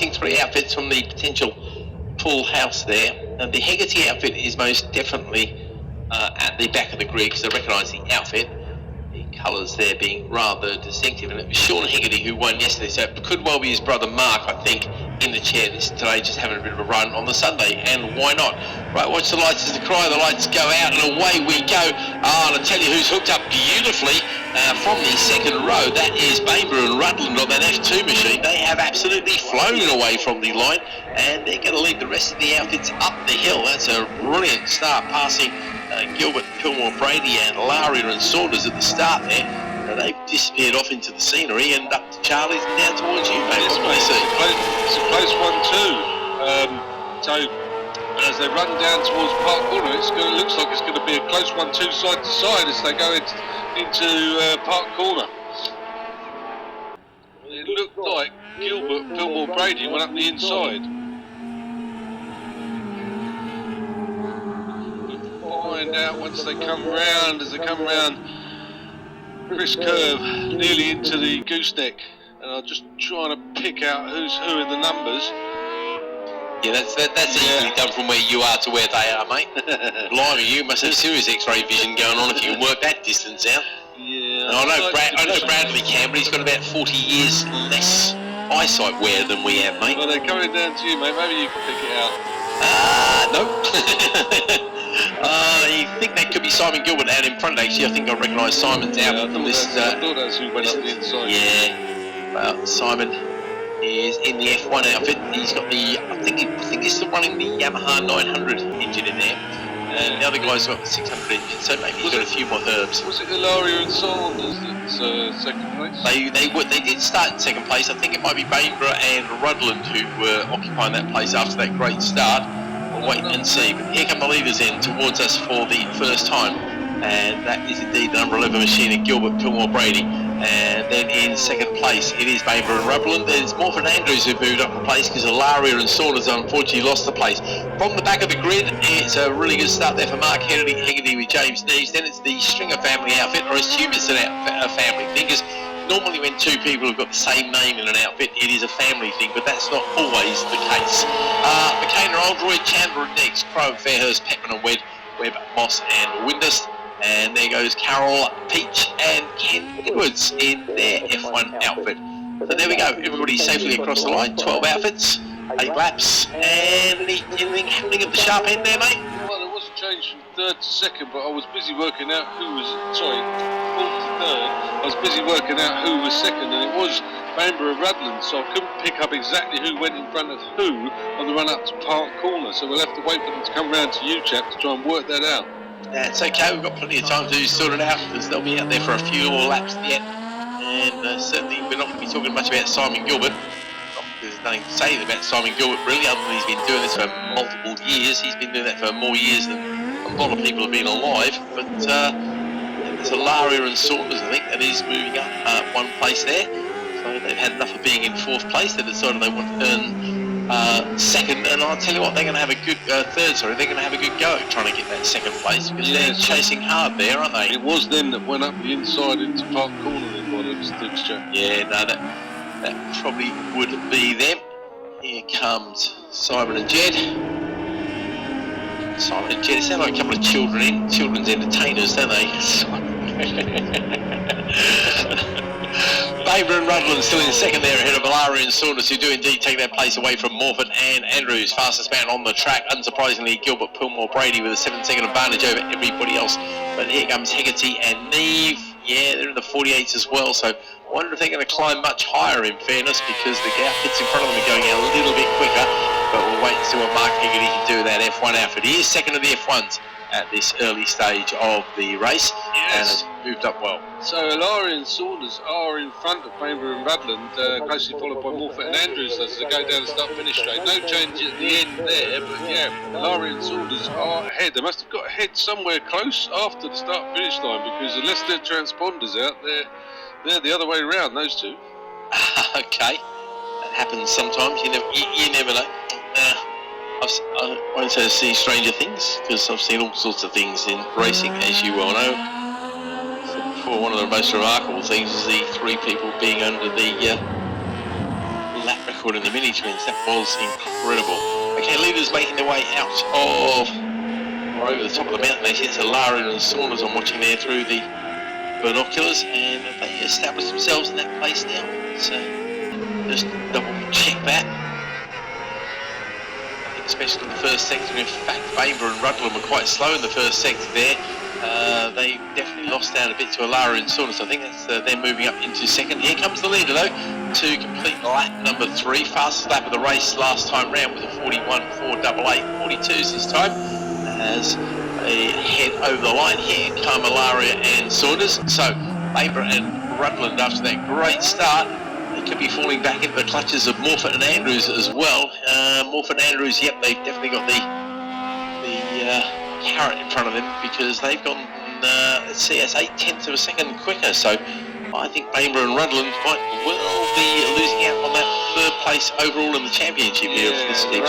replacing 3 outfits from the potential full house there. And the Hegarty outfit is most definitely at the back of the grid because I recognise the outfit. The colours there being rather distinctive, and it was Sean Hegarty who won yesterday, so it could well be his brother Mark, I think, in the chair today, just having a bit of a run on the Sunday, and why not? Right, watch the lights as they cry, the lights go out, and away we go. And I'll tell you who's hooked up beautifully from the second row. That is Bainborough and Rutland on that F2 machine. They have absolutely flown away from the line, and they're going to lead the rest of the outfits up the hill. That's a brilliant start, passing Gilbert, Pillmore, Brady and Lowry and Saunders at the start there. They've disappeared off into the scenery and up to Charlie's and down towards you, mate. Yes, what do you see? It's a close one too. So as they run down towards Park Corner, it looks like it's going to be a close one too, side to side as they go into Park Corner. It looked like Gilbert, Pillmore, Brady went up the inside. Find out once they come round, as they come round Chris Curve nearly into the gooseneck, and I'm just trying to pick out who's who in the numbers. Yeah, that's easily done from where you are to where they are, mate. Blimey, you must have serious X-ray vision going on if you can work that distance out. Yeah. And I know Bradley can, but he's got about 40 years less eyesight wear than we have, mate. Well, they're coming down to you, mate. Maybe you can pick it out. No. I think that could be Simon Gilbert out in front, actually. I think I recognise Simon's out from this. I thought that's who went up the inside. Yeah. Well, Simon is in the F1 outfit. He's got the, I think he's still running the Yamaha 900 engine in there. And the other guy's got the 600 engine, so maybe he's got a few more herbs. Was it Ilaria and Saunders that's second place? They did start in second place. I think it might be Bainborough and Rutland who were occupying that place after that great start. We'll wait and see. But here come the leaders in towards us for the first time. And that is indeed the number 11 machine of Gilbert, Pillmore, Brady. And then in second place, it is Bainborough and Rutland. There's Morford Andrews who moved up a place because Ilaria and Saunders unfortunately lost the place. From the back of the grid, it's a really good start there for Mark Hegarty with James Neves. Then it's the Stringer family outfit, or assume it's a family thing, because normally when two people have got the same name in an outfit, it is a family thing, but that's not always the case. McCain, Oldroyd, Chandler and Nix, Crow, Fairhurst, Petman and Webb, Moss and Windus. And there goes Carol, Peach and Ken Edwards in their F1 outfit. So there we go, everybody safely across the line, 12 outfits, 8 laps, and anything happening at the sharp end there, mate? Well, there was a change from third to second, but I was busy working out fourth to third. I was busy working out who was second, and it was Bainborough Rutland, so I couldn't pick up exactly who went in front of who on the run up to Park Corner, so we'll have to wait for them to come round to you, chap, to try and work that out. That's okay, we've got plenty of time to sort it out because they'll be out there for a few more laps yet. And certainly we're not going to be talking much about Simon Gilbert. There's nothing to say about Simon Gilbert really, other than he's been doing this for multiple years. He's been doing that for more years than a lot of people have been alive. But there's Ilaria and Saunders, I think, that is moving up one place there. So they've had enough of being in fourth place. They decided they want to earn second, and I'll tell you what, they're going to have a good they're going to have a good go trying to get that second place because they're chasing hard there, aren't they? It was them that went up the inside into Park Corner in one of the sticks, Jack. Yeah, no, that probably would be them. Here comes Simon and Jed. Simon and Jed sound like a couple of children's entertainers, don't they? Bainborough and Rutland still in second there ahead of Ilaria and Saunders, who do indeed take their place away from Morford and Andrews. Fastest man on the track, unsurprisingly, Gilbert, Pillmore, Brady with a 7-second advantage over everybody else. But here comes Hegarty and Neve. Yeah, they're in the 48s as well, so I wonder if they're going to climb much higher in fairness because the outfits in front of them are going a little bit quicker. But we'll wait and see what Mark Hegarty can do with that F1 outfit. He is second of the F1s at this early stage of the race, and has moved up well. So Ilaria and Saunders are in front of Bainborough and Rutland, closely followed by Morford and Andrews as they go down the start-finish straight. No change at the end there, but yeah, Ilaria and Saunders are ahead. They must have got ahead somewhere close after the start-finish line, because unless their transponders out, they're the other way around, those two. Okay, that happens sometimes. You never know. I won't say I've seen stranger things, because I've seen all sorts of things in racing, as you well know. For one of the most remarkable things is the 3 people being under the lap record in the mini twins. That was incredible. Okay, leaders making their way out of, or over the top of the mountain. They see Larian and Saunders I'm watching there through the binoculars, and they establish themselves in that place now. So just double check that. I think especially in the first sector. In fact, Bainborough and Rutland were quite slow in the first sector there. They definitely lost out a bit to Alara and Saunders. I think that's they're moving up into second. Here comes the leader though to complete lap number 3, fastest lap of the race last time round with a 41.488, 42s this time. As they head over the line, here come Alaria and Saunders. So Bainborough and Rutland, after that great start, they could be falling back into the clutches of Morfett and Andrews as well. Morfett and Andrews, yep, they've definitely got the carrot in front of them, because they've gone, let's see, that's 0.8 of a second quicker. So I think Bainborough and Rutland might well be losing out on that third place overall in the championship here. The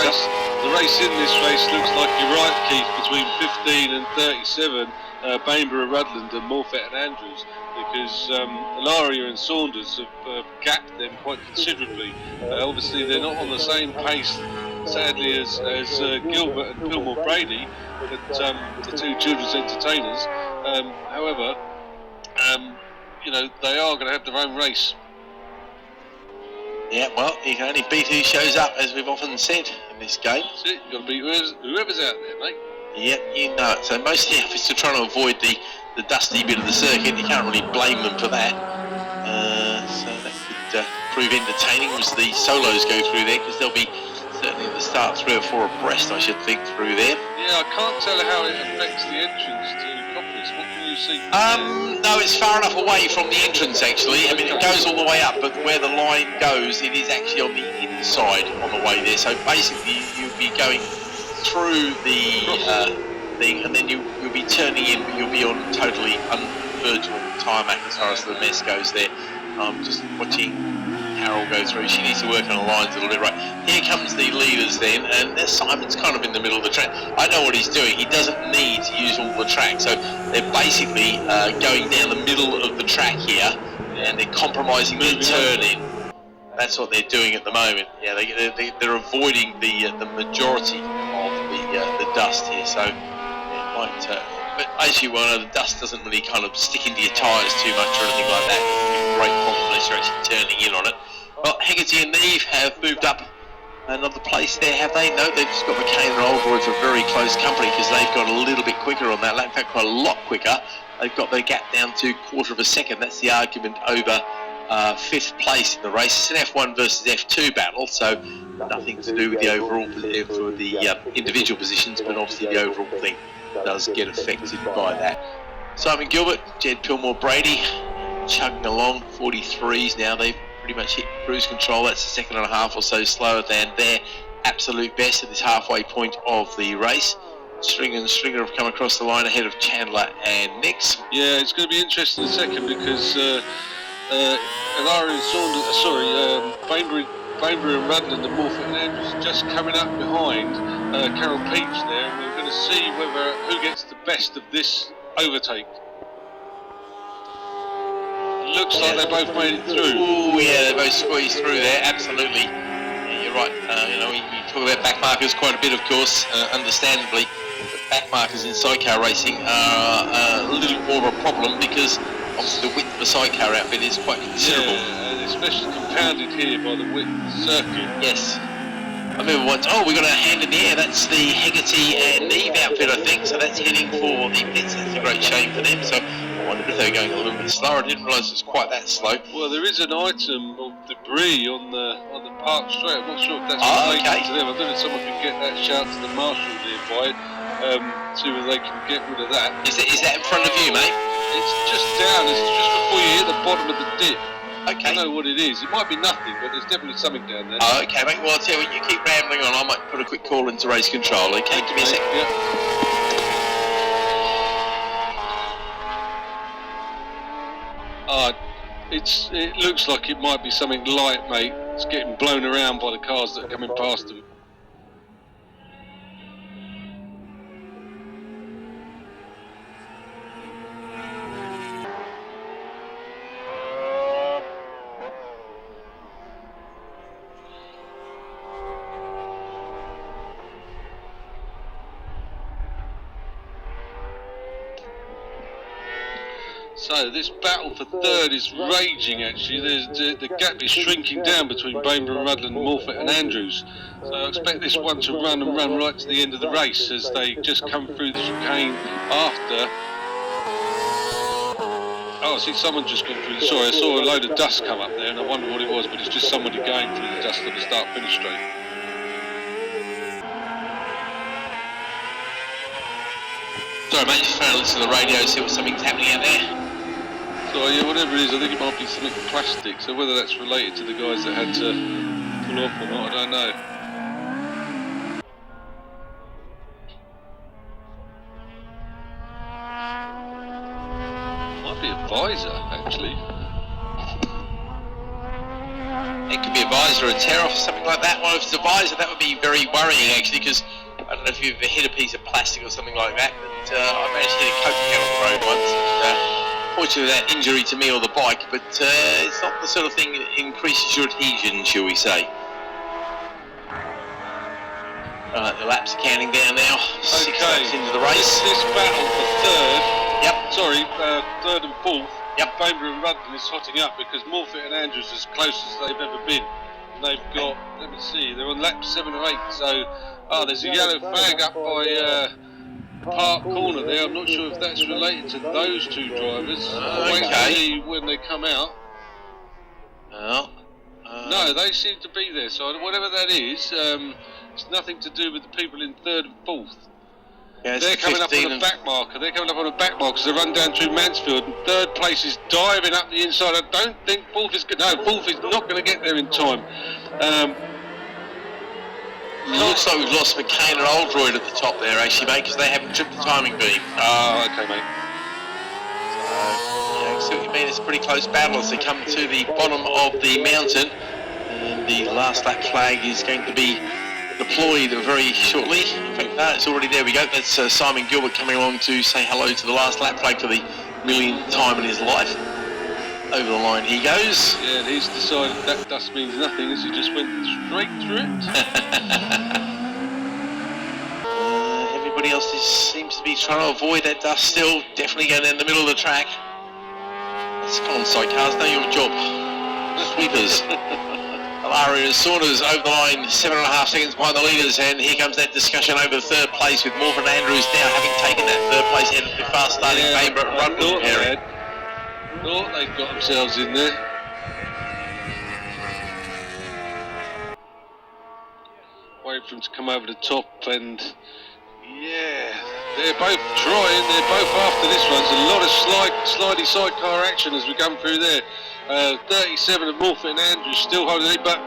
race in this race looks like you're right, Keith, between 15 and 37, Bainborough, Rutland and Morfett and Andrews, because Ilaria and Saunders have gapped them quite considerably. Obviously they're not on the same pace, sadly, as Gilbert and Pillmore Brady, but the two children's entertainers. However, you know, they are going to have their own race. Yeah, well, you can only beat who shows up, as we've often said in this game. That's it, you've got to beat whoever's out there, mate. Yep, you know it. So most of the efforts are trying to avoid the dusty bit of the circuit. You can't really blame them for that. So that could prove entertaining as the solos go through there, because they'll be certainly at the start 3 or 4 abreast, I should think, through there. Yeah, I can't tell how it affects the entrance to Coppice. What can you see? No, it's far enough away from the entrance actually. I mean, it goes all the way up, but where the line goes, it is actually on the inside on the way there. So basically, you'll be going through the thing, and then you'll be turning in, but you'll be on totally unvirtual tarmac as far as the mess goes there. I'm just watching Carol go through. She needs to work on the lines a little bit. Right, here comes the leaders then, and Simon's kind of in the middle of the track. I know what he's doing. He doesn't need to use all the track, so they're basically going down the middle of the track here, and they're compromising their turn in. That's what they're doing at the moment. Yeah, they're avoiding the majority of the dust here. So it might. But as you well know, the dust doesn't really kind of stick into your tyres too much or anything like that. It's a great problem unless you're actually turning in on it. Well, Hegarty and Neve have moved up another place there, have they? No, they've just got McCain and Oldroyd for very close company, because they've got a little bit quicker on that lap. In fact, quite a lot quicker. They've got their gap down to 1/4 of a second. That's the argument over 5th place in the race. It's an F1 versus F2 battle, so nothing to do with the overall for the individual positions, but obviously the overall thing does get affected by that. Simon Gilbert, Jed Pillmore Brady chugging along, 43s now. They've pretty much hit cruise control. That's a second and a half or so slower than their absolute best at this halfway point of the race. Stringer and Stringer have come across the line ahead of Chandler and Nix. Yeah, it's going to be interesting in a second, because Alara and Saunders, Bainborough and Rutland and Morfett and Andrews just coming up behind Carol Peach there, and we're going to see who gets the best of this overtake. Looks like they both made it through. Oh yeah, they both squeezed through there, absolutely. Yeah, you're right. You know, we talk about back markers quite a bit, of course, understandably. But back markers in sidecar racing are a little more of a problem, because obviously the width of a sidecar outfit is quite considerable. Yeah, and especially compounded here by the width of the circuit. Yes. I remember once, we've got a hand in the air. That's the Hegarty and Neve outfit, I think. So that's heading for the pits. That's a great shame for them. So I wondered if they were going a little bit slower. I didn't realise it was quite that slow. Well, there is an item of debris on the park straight. I'm not sure if that's related to them. I don't know if someone can get that shout to the marshal nearby. See whether they can get rid of that. Is that in front of you, mate? It's just down. It's just before you hit the bottom of the dip. Okay. I don't know what it is. It might be nothing, but there's definitely something down there. Okay, mate. Well, I'll tell you what, you keep rambling on. I might put a quick call into race control, okay? Give me a second. Yep. It looks like it might be something light, mate. It's getting blown around by the cars that are coming past them. So this battle for third is raging actually. The gap is shrinking down between Bainborough and Rutland, Morpeth and Andrews. So I expect this one to run and run right to the end of the race as they just come through the chicane after. Oh, I see someone just gone through. Sorry, I saw a load of dust come up there and I wonder what it was, but it's just somebody going through the dust at the start-finish straight. Sorry mate, just trying to listen to the radio, see what something's happening out there. So yeah, whatever it is, I think it might be something plastic, so whether that's related to the guys that had to pull off or not, I don't know. Might be a visor, actually. It could be a visor or a tear off or something like that. Well, if it's a visor, that would be very worrying actually, because I don't know if you've ever hit a piece of plastic or something like that, but I managed to hit a Coke can on the road once. Fortunately, that injury to me or the bike, but it's not the sort of thing that increases your adhesion, shall we say. The laps are counting down now. 6 laps into the race. This battle for third. Yep. Sorry, third and fourth. Yep. Bainborough and Rutland is hotting up because Morpeth and Andrews are as close as they've ever been. And they've got, let me see, they're on lap 7 or 8. So, there's a yellow flag up by Park Corner there. I'm not sure if that's related to those two drivers. Wait to see when they come out. No, they seem to be there. So whatever that is, it's nothing to do with the people in third and fourth. Yeah, they're coming up on a back marker. They're coming up on a back marker because they run down through Mansfield. And third place is diving up the inside. I don't think fourth is good. No, fourth is not going to get there in time. It looks like we've lost McCain and Oldroyd at the top there, actually, mate, because they haven't tripped the timing beam. Oh, okay, mate. So, yeah, I see what you mean. It's a pretty close battle as they come to the bottom of the mountain. And the last lap flag is going to be deployed very shortly. In fact, no, it's already there. We go. That's Simon Gilbert coming along to say hello to the last lap flag for the millionth time in his life. Over the line he goes. Yeah, and he's decided that dust means nothing as he just went straight through it. Everybody else seems to be trying to avoid that dust still. Definitely going in the middle of the track. Let's come on, Sidecars, know your job. Sweepers. Alaria and Saunders over the line, 7.5 seconds behind the leaders, and here comes that discussion over third place with Morpeth and Andrews now having taken that third place ahead of the fast starting Bainborough and Rutland pairing. Thought they've got themselves in there. Wait for them to come over the top, and yeah, they're both trying. They're both after this one. There's a lot of slidey sidecar action as we come through there. 37 of Morpeth and Andrews still holding it, but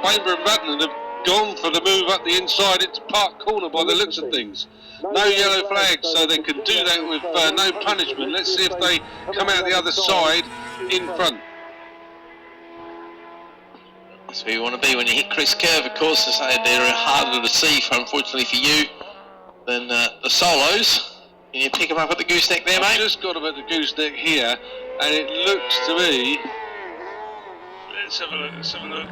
Bainborough and Rutland have gone for the move up the inside into Park Corner by the looks of things. No yellow flags, so they can do that with no punishment. Let's see if they come out the other side in front. That's where you want to be when you hit Chris Curve, of course. They're harder to see, unfortunately for you, than the solos. Can you pick them up at the gooseneck there, mate? I've just got them at the gooseneck here, and it looks to me... Let's have a look.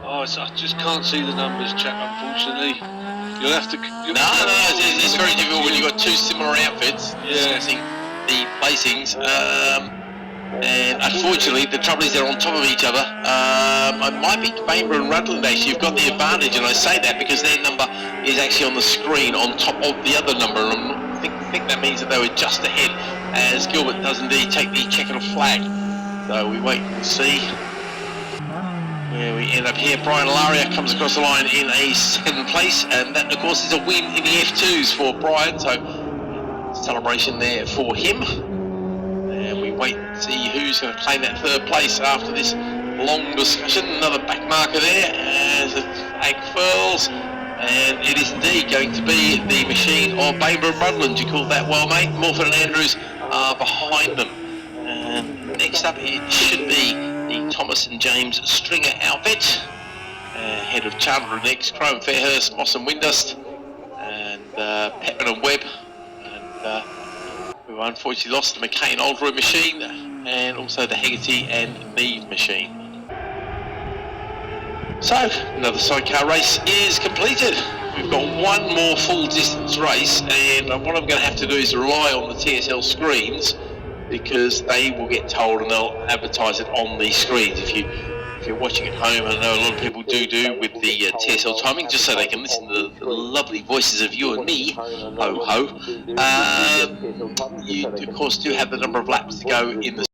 Oh, I just can't see the numbers, chap, unfortunately. You'll have to... It's very difficult when you've got two similar outfits. Yeah. The placings. And unfortunately, the trouble is they're on top of each other. I might be Bainborough and Rutland, actually. You've got the advantage, and I say that because their number is actually on the screen on top of the other number. And I think that means that they were just ahead, as Gilbert does indeed take the checkered flag. So we wait and see. Where we end up here, Brian Alaria comes across the line in a 7th place, and that, of course, is a win in the F2s for Brian, so celebration there for him. And we wait and see who's going to claim that 3rd place after this long discussion. Another back marker there as the flag furls, and it is indeed going to be the machine of Bainborough and Rutland. You called that well, mate. Morpeth and Andrews are behind them. And next up, it should be the Thomas and James Stringer outfit, ahead of Chandler and X, Crow and Fairhurst, Moss and Windust, and Pepman and Webb, and we've unfortunately lost the McCain Oldroyd machine, and also the Hegarty and Mead machine. So, another sidecar race is completed. We've got one more full distance race, and what I'm going to have to do is rely on the TSL screens because they will get told and they'll advertise it on the screens. If you're watching at home, I know a lot of people do with the TSL timing, just so they can listen to the lovely voices of you and me, ho ho. You of course do have the number of laps to go in the